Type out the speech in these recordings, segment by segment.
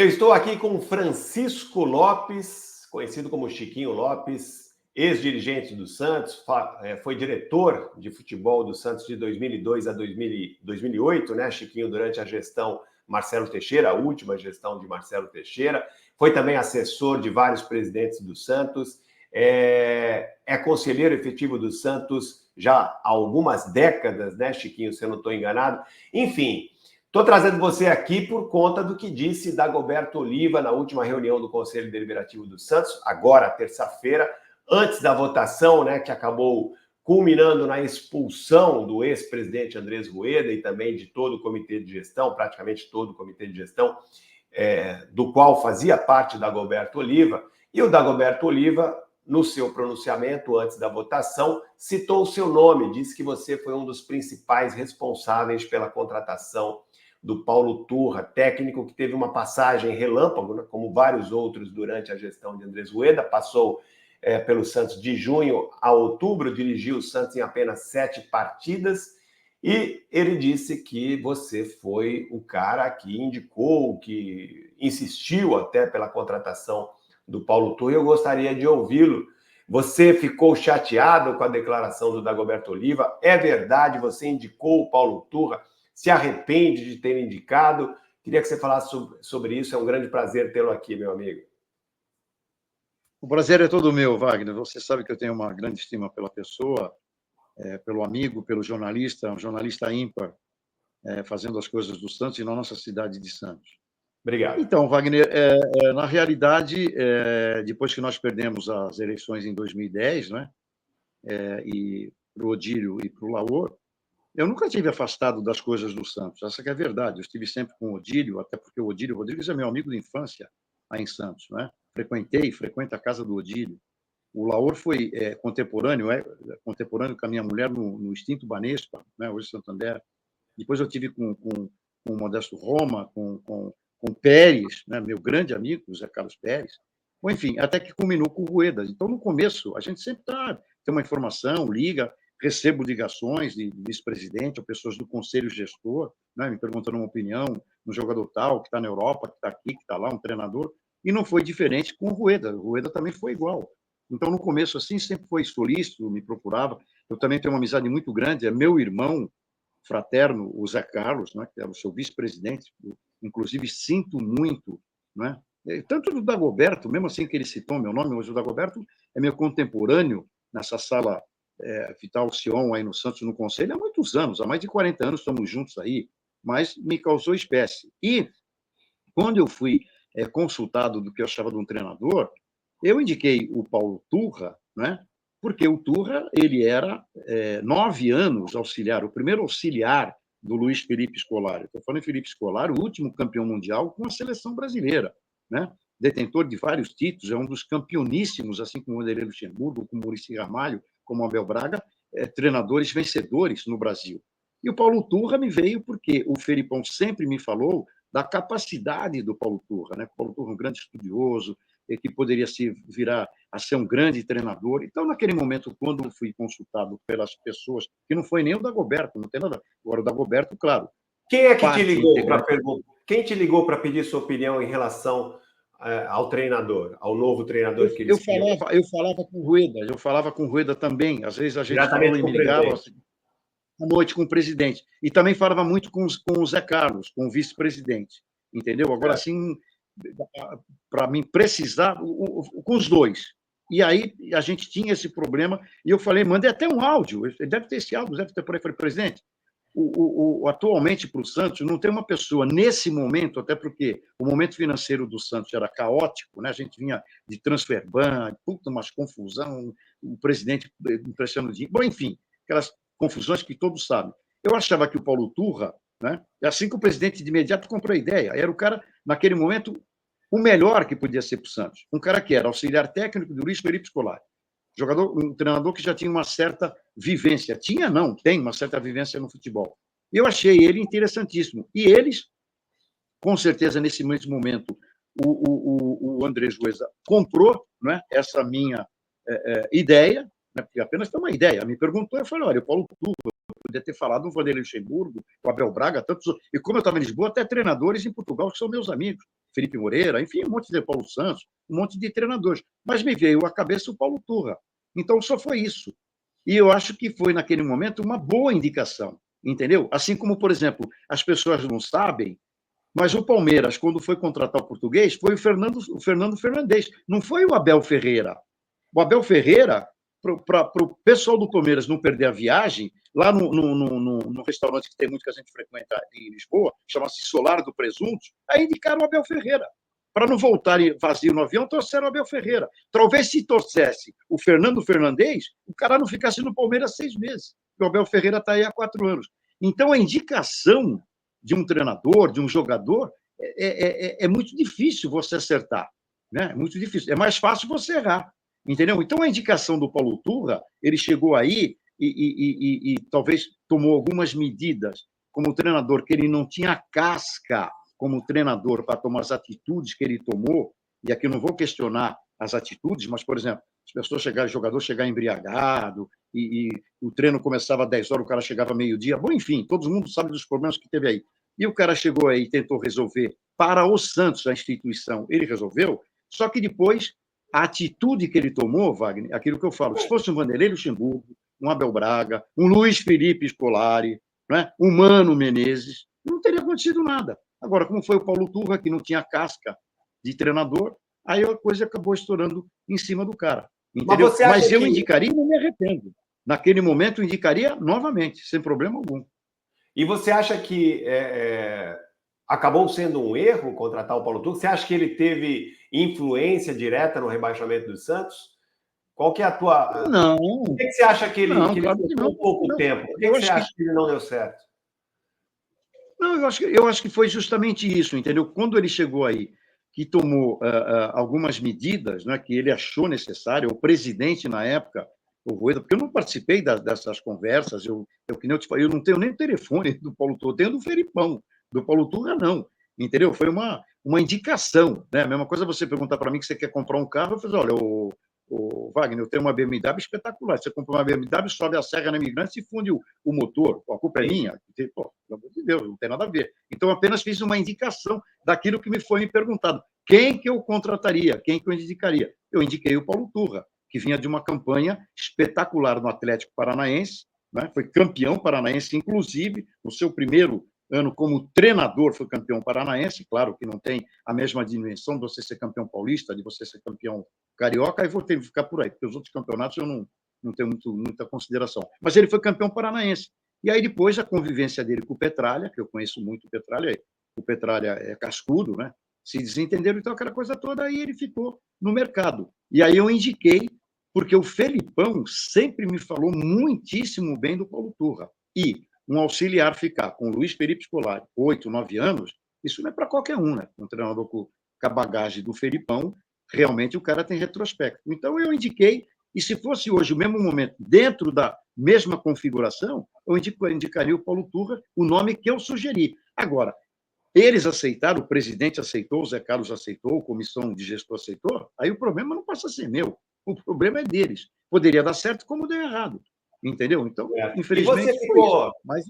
Eu estou aqui com Francisco Lopes, conhecido como Chiquinho Lopes, ex-dirigente do Santos, foi diretor de futebol do Santos de 2002 a 2008, né, Chiquinho, durante a gestão Marcelo Teixeira, a última gestão de Marcelo Teixeira, foi também assessor de vários presidentes do Santos, é conselheiro efetivo do Santos já há algumas décadas, né, Chiquinho, se eu não estou enganado. Enfim, estou trazendo você aqui por conta do que disse Dagoberto Oliva na última reunião do Conselho Deliberativo do Santos, agora, terça-feira, antes da votação, né, que acabou culminando na expulsão do ex-presidente Andrés Rueda e também de todo o comitê de gestão, praticamente todo o comitê de gestão, do qual fazia parte Dagoberto Oliva. E o Dagoberto Oliva, no seu pronunciamento antes da votação, citou o seu nome, disse que você foi um dos principais responsáveis pela contratação do Paulo Turra, técnico que teve uma passagem relâmpago, né, como vários outros durante a gestão de Andrés Rueda, passou pelo Santos de junho a outubro, dirigiu o Santos em apenas 7 partidas, e ele disse que você foi o cara que indicou, que insistiu até pela contratação do Paulo Turra. Eu gostaria de ouvi-lo. Você ficou chateado com a declaração do Dagoberto Oliva? É verdade, você indicou o Paulo Turra? Se arrepende de ter indicado? Queria que você falasse sobre isso. É um grande prazer tê-lo aqui, meu amigo. O prazer é todo meu, Wagner. Você sabe que eu tenho uma grande estima pela pessoa, pelo amigo, pelo jornalista, um jornalista ímpar, fazendo as coisas do Santos e na nossa cidade de Santos. Obrigado. Então, Wagner, na realidade, depois que nós perdemos as eleições em 2010, né, e para o Odílio e para o Laor, eu nunca tive afastado das coisas do Santos. Essa que é a verdade. Eu estive sempre com o Odílio, até porque o Odílio Rodrigues é meu amigo de infância lá em Santos, né? Frequento a casa do Odílio. O Laor foi contemporâneo com a minha mulher no extinto Banespa, né, hoje Santander. Depois eu tive com o Modesto Roma, com Pérez, né, meu grande amigo, José Carlos Pérez. Ou, enfim, até que culminou com o Rueda. Então, no começo, a gente sempre tem uma informação, liga, recebo ligações de vice-presidente ou pessoas do conselho gestor, né, me perguntando uma opinião no jogador tal, que está na Europa, que está aqui, que está lá, um treinador. E não foi diferente com o Rueda. O Rueda também foi igual. Então, no começo, assim, sempre foi solícito, me procurava. Eu também tenho uma amizade muito grande, é meu irmão fraterno, o Zé Carlos, né, que era o seu vice-presidente. Inclusive, sinto muito, né? Tanto do Dagoberto, mesmo assim que ele citou meu nome, mas o Dagoberto é meu contemporâneo nessa sala Vital Sion, aí no Santos, no Conselho, há muitos anos, há mais de 40 anos estamos juntos aí, mas me causou espécie. E, quando eu fui consultado do que eu achava de um treinador, eu indiquei o Paulo Turra, né? Porque o Turra ele era 9 anos auxiliar, o primeiro auxiliar do Luiz Felipe Scolari. Estou falando em Felipe Scolari, o último campeão mundial com a seleção brasileira, né? Detentor de vários títulos, é um dos campeoníssimos, assim como o Vanderlei Luxemburgo, como o Muricy Ramalho, como o Abel Braga, treinadores vencedores no Brasil. E o Paulo Turra me veio porque o Felipão sempre me falou da capacidade do Paulo Turra, né? O Paulo Turra é um grande estudioso, que poderia virar a ser um grande treinador. Então, naquele momento, quando fui consultado pelas pessoas, que não foi nem o Dagoberto, não tem nada. Agora, o Dagoberto, claro. Quem é que te ligou para perguntar? Quem te ligou para pedir sua opinião em relação ao treinador, ao novo treinador que eles queriam? Eu falava com o Rueda também. Às vezes a gente falou e me ligava à noite com o presidente. E também falava muito com o Zé Carlos, com o vice-presidente. Entendeu? Agora, assim, para mim precisar, com os dois. E aí a gente tinha esse problema, e eu falei, mandei até um áudio, ele deve ter esse áudio, deve ter por aí, falei, presidente, atualmente para o Santos não tem uma pessoa, nesse momento, até porque o momento financeiro do Santos era caótico, né? A gente vinha de transfer ban, umas confusão, o presidente emprestando dinheiro, bom, enfim, aquelas confusões que todos sabem. Eu achava que o Paulo Turra, né, assim que o presidente de imediato comprou a ideia, era o cara, naquele momento, o melhor que podia ser para o Santos. Um cara que era auxiliar técnico do Luiz Felipe Scolari. Um treinador que já tinha uma certa vivência. Tem uma certa vivência no futebol. Eu achei ele interessantíssimo. E eles, com certeza, nesse mesmo momento, o Andrés Rueda comprou, né, essa minha ideia, né, porque apenas foi uma ideia. Me perguntou, eu falei, olha, o Paulo Turra, podia ter falado o Vanderlei Luxemburgo, o Abel Braga, tantos outros. E como eu estava em Lisboa, até treinadores em Portugal que são meus amigos. Felipe Moreira, enfim, um monte de Paulo Santos, um monte de treinadores. Mas me veio à cabeça o Paulo Turra. Então, só foi isso. E eu acho que foi, naquele momento, uma boa indicação, entendeu? Assim como, por exemplo, as pessoas não sabem, mas o Palmeiras, quando foi contratar o português, foi o Fernando Fernandes, não foi o Abel Ferreira. O Abel Ferreira, para o pessoal do Palmeiras não perder a viagem, lá no restaurante que tem muito que a gente frequenta em Lisboa, chama-se Solar do Presunto, aí indicaram o Abel Ferreira. Para não voltarem vazio no avião, trouxeram o Abel Ferreira. Talvez se trouxesse o Fernando Fernandes, o cara não ficasse no Palmeiras 6 meses. O Abel Ferreira está aí há 4 anos. Então, a indicação de um treinador, de um jogador, é muito difícil você acertar. Né? É muito difícil. É mais fácil você errar. Entendeu? Então, a indicação do Paulo Turra, ele chegou aí e talvez tomou algumas medidas como treinador, que ele não tinha casca como treinador para tomar as atitudes que ele tomou, e aqui eu não vou questionar as atitudes, mas, por exemplo, as pessoas chegarem, o jogador chegar embriagado, e o treino começava às 10 horas, o cara chegava meio-dia, bom, enfim, todo mundo sabe dos problemas que teve aí. E o cara chegou aí e tentou resolver para o Santos, a instituição, ele resolveu, só que depois a atitude que ele tomou, Wagner, aquilo que eu falo, se fosse um Vanderlei Luxemburgo, um Abel Braga, um Luiz Felipe Scolari, né, um Mano Menezes, não teria acontecido nada. Agora, como foi o Paulo Turra, que não tinha casca de treinador, aí a coisa acabou estourando em cima do cara. Entendeu? Mas eu indicaria e não me arrependo. Naquele momento, eu indicaria novamente, sem problema algum. E você acha que acabou sendo um erro contratar o Paulo Turra? Você acha que ele teve influência direta no rebaixamento do Santos? Qual que é a tua... Não. Por que você acha que ele claro ficou pouco tempo? Por que você acha que ele não deu certo? Não, eu acho que foi justamente isso, entendeu? Quando ele chegou aí, que tomou algumas medidas, né, que ele achou necessário, o presidente na época, o Rueda, porque eu não participei dessas conversas, que nem eu te falei, eu não tenho nem o telefone do Paulo Turra, tenho do Felipão, do Paulo Turra não, entendeu? Foi uma indicação, né? A mesma coisa você perguntar para mim que você quer comprar um carro, eu falei, olha, o Wagner, eu tenho uma BMW espetacular. Você compra uma BMW, sobe a serra na Imigrante e funde o motor. Pô, a culpa é minha. Pô, pelo amor de Deus, não tem nada a ver. Então, apenas fiz uma indicação daquilo que me foi me perguntado. Quem que eu contrataria? Quem que eu indicaria? Eu indiquei o Paulo Turra, que vinha de uma campanha espetacular no Atlético Paranaense, né? Foi campeão paranaense, inclusive, no seu primeiro ano como treinador foi campeão paranaense, claro que não tem a mesma dimensão de você ser campeão paulista, de você ser campeão carioca, aí vou ter que ficar por aí, porque os outros campeonatos eu não tenho muita consideração. Mas ele foi campeão paranaense. E aí depois a convivência dele com o Petralha, que eu conheço muito o Petralha é cascudo, né? Se desentenderam, então aquela coisa toda, aí ele ficou no mercado. E aí eu indiquei, porque o Felipão sempre me falou muitíssimo bem do Paulo Turra. E um auxiliar ficar com o Luiz Felipe Scolari, 8, 9 anos, isso não é para qualquer um, né? Um treinador com a bagagem do Felipão, realmente o cara tem retrospecto. Então, eu indiquei, e se fosse hoje o mesmo momento, dentro da mesma configuração, eu indicaria o Paulo Turra, o nome que eu sugeri. Agora, eles aceitaram, o presidente aceitou, o Zé Carlos aceitou, a comissão de gestor aceitou, aí o problema não passa a ser meu, o problema é deles. Poderia dar certo como deu errado. Entendeu? Então, infelizmente, e você ficou... Mas...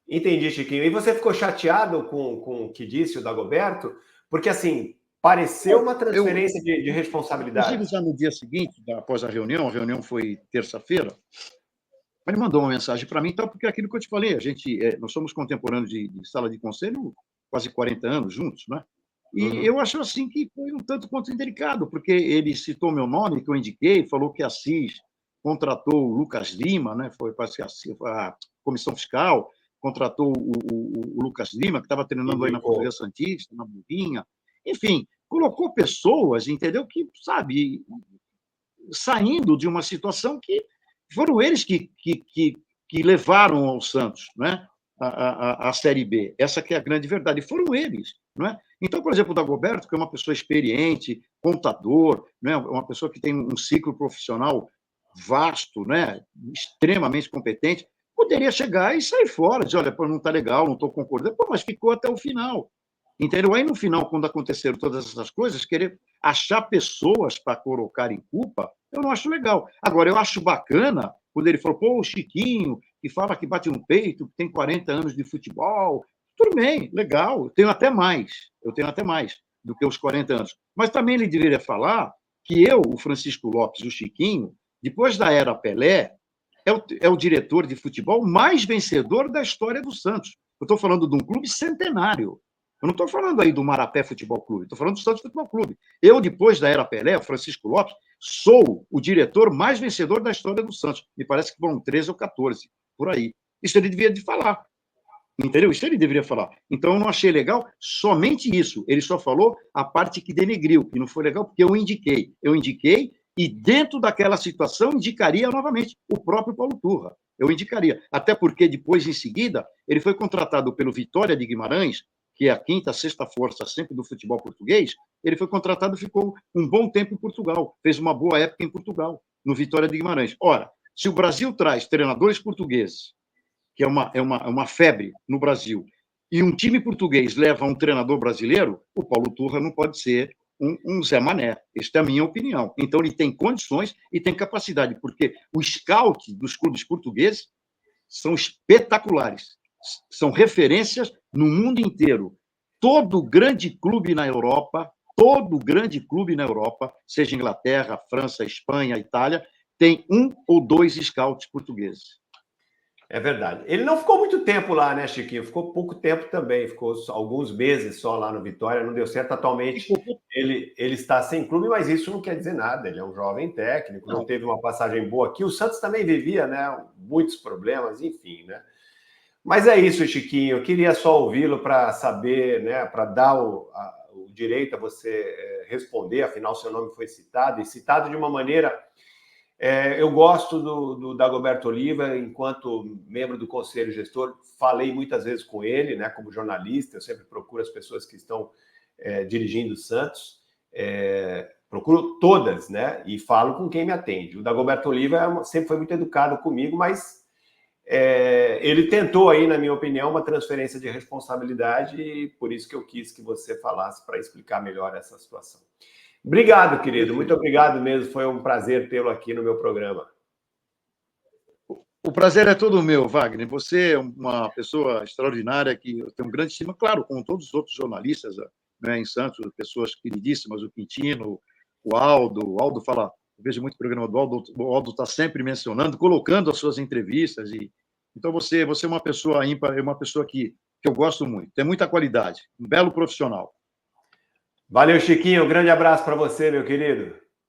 Entendi, Chiquinho. E você ficou chateado com o que disse o Dagoberto? Porque, assim, pareceu uma transferência de responsabilidade. Inclusive, já no dia seguinte, após a reunião foi terça-feira, ele mandou uma mensagem para mim, então, porque é aquilo que eu te falei, nós somos contemporâneos de sala de conselho quase 40 anos juntos, né? E eu acho assim que foi um tanto quanto indelicado, porque ele citou meu nome, que eu indiquei, falou que a CIS contratou o Lucas Lima, né? Foi a comissão fiscal, contratou o Lucas Lima, que estava treinando aí na Portuguesa Santista, na Burrinha, enfim, colocou pessoas, entendeu, que, sabe, saindo de uma situação que foram eles que levaram ao Santos, né? A Série B. Essa que é a grande verdade. E foram eles. Não é? Então, por exemplo, o Dagoberto, que é uma pessoa experiente, contador, né? Uma pessoa que tem um ciclo profissional vasto, né? Extremamente competente, poderia chegar e sair fora, dizer, olha, não está legal, não estou concordando, mas ficou até o final. Entendeu? Aí, no final, quando aconteceram todas essas coisas, querer achar pessoas para colocar em culpa, eu não acho legal. Agora, eu acho bacana quando ele falou, pô, o Chiquinho que fala que bate no peito, que tem 40 anos de futebol. Tudo bem, legal, eu tenho até mais do que os 40 anos. Mas também ele deveria falar que eu, o Francisco Lopes, o Chiquinho, depois da era Pelé, é o diretor de futebol mais vencedor da história do Santos. Eu estou falando de um clube centenário. Eu não estou falando aí do Marapé Futebol Clube, estou falando do Santos Futebol Clube. Eu, depois da era Pelé, o Francisco Lopes, sou o diretor mais vencedor da história do Santos. Me parece que vão 13 ou 14, por aí. Isso ele devia de falar. Entendeu? Isso ele deveria falar. Então, eu não achei legal somente isso. Ele só falou a parte que denegriu, que não foi legal, porque eu indiquei. Eu indiquei e, dentro daquela situação, indicaria novamente o próprio Paulo Turra. Eu indicaria. Até porque, depois, em seguida, ele foi contratado pelo Vitória de Guimarães, que é a quinta, sexta força sempre do futebol português. Ele foi contratado e ficou um bom tempo em Portugal. Fez uma boa época em Portugal, no Vitória de Guimarães. Ora, se o Brasil traz treinadores portugueses, que é uma febre no Brasil, e um time português leva um treinador brasileiro, o Paulo Turra não pode ser um Zé Mané. Esta é a minha opinião. Então, ele tem condições e tem capacidade, porque o scout dos clubes portugueses são espetaculares, são referências no mundo inteiro. Todo grande clube na Europa, seja Inglaterra, França, Espanha, Itália, tem um ou dois scouts portugueses. É verdade. Ele não ficou muito tempo lá, né, Chiquinho? Ficou pouco tempo também, ficou alguns meses só lá no Vitória, não deu certo. Atualmente ele está sem clube, mas isso não quer dizer nada. Ele é um jovem técnico, não teve uma passagem boa aqui. O Santos também vivia, né, muitos problemas, enfim, né? Mas é isso, Chiquinho. Eu queria só ouvi-lo para saber, né, para dar o direito a você responder, afinal, seu nome foi citado, e citado de uma maneira. Eu gosto do Dagoberto Oliva, enquanto membro do Conselho Gestor, falei muitas vezes com ele, né, como jornalista, eu sempre procuro as pessoas que estão dirigindo o Santos, procuro todas, né, e falo com quem me atende. O Dagoberto Oliva sempre foi muito educado comigo, mas ele tentou aí, na minha opinião, uma transferência de responsabilidade e por isso que eu quis que você falasse para explicar melhor essa situação. Obrigado, querido. Muito obrigado mesmo. Foi um prazer tê-lo aqui no meu programa. O prazer é todo meu, Wagner. Você é uma pessoa extraordinária que eu tenho grande estima, claro, como todos os outros jornalistas, né, em Santos, pessoas queridíssimas, o Quintino, o Aldo. O Aldo fala, eu vejo muito programa do Aldo, o Aldo está sempre mencionando, colocando as suas entrevistas. Então, você é uma pessoa ímpar, é uma pessoa que eu gosto muito, tem muita qualidade, um belo profissional. Valeu, Chiquinho. Um grande abraço para você, meu querido.